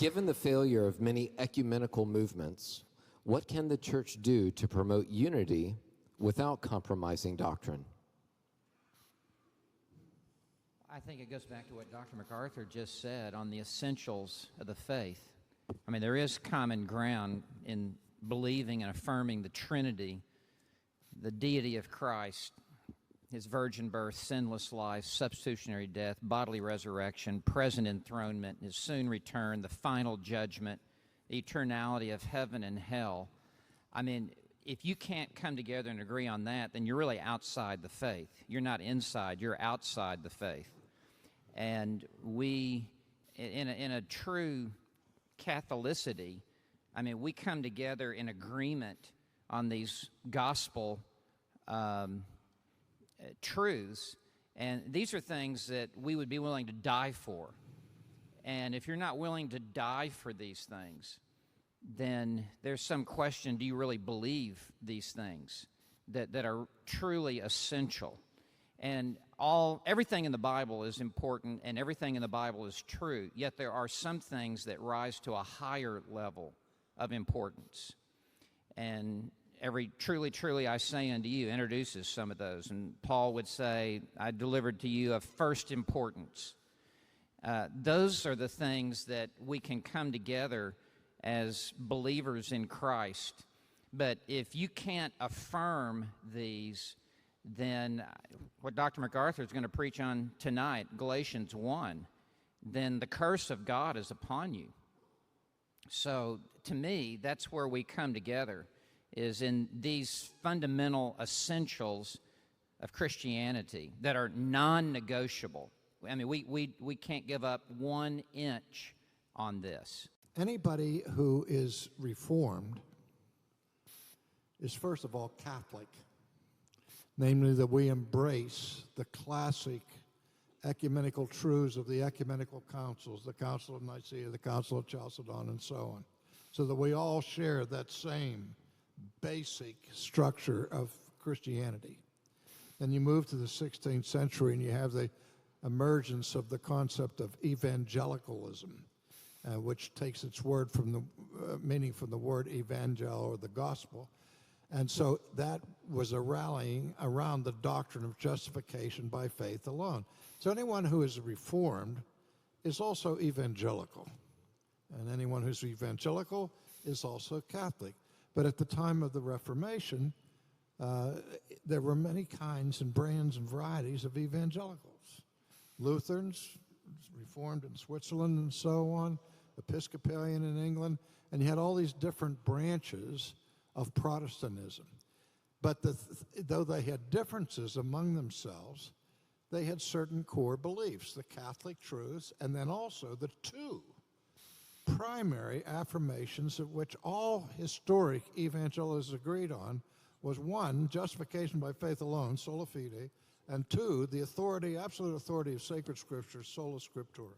Given the failure of many ecumenical movements, what can the church do to promote unity without compromising doctrine? I think it goes back to what Dr. MacArthur just said on the essentials of the faith. I mean, there is common ground in believing and affirming the Trinity, the deity of Christ, his virgin birth, sinless life, substitutionary death, bodily resurrection, present enthronement, his soon return, the final judgment, eternality of heaven and hell. I mean, if you can't come together and agree on that, then you're really outside the faith. You're not inside, you're outside the faith. And we, in a true Catholicity, I mean, we come together in agreement on these gospel truths, and these are things that we would be willing to die for. And if you're not willing to die for these things, then there's some question, do you really believe these things that are truly essential? And everything in the Bible is important, and everything in the Bible is true, yet there are some things that rise to a higher level of importance. And every truly, truly I say unto you introduces some of those. And Paul would say, I delivered to you of first importance. Those are the things that we can come together as believers in Christ. But if you can't affirm these, then what Dr. MacArthur is going to preach on tonight, Galatians 1, then the curse of God is upon you. So to me, that's where we come together, is in these fundamental essentials of Christianity that are non-negotiable. I mean, we can't give up 1 inch on this. Anybody who is Reformed is, first of all, Catholic. Namely, that we embrace the classic ecumenical truths of the ecumenical councils, the Council of Nicaea, the Council of Chalcedon, and so on, so that we all share that same basic structure of Christianity. Then you move to the 16th century and you have the emergence of the concept of evangelicalism, which takes its word from the meaning from the word evangel, or the gospel. And so that was a rallying around the doctrine of justification by faith alone. So anyone who is Reformed is also evangelical. And anyone who's evangelical is also Catholic. But at the time of the Reformation, there were many kinds and brands and varieties of evangelicals. Lutherans, Reformed in Switzerland and so on, Episcopalian in England, and you had all these different branches of Protestantism. But though they had differences among themselves, they had certain core beliefs, the Catholic truths, and then also the two primary affirmations of which all historic evangelicals agreed on was, one, justification by faith alone, sola fide, and two, the authority, absolute authority of sacred scripture, sola scriptura.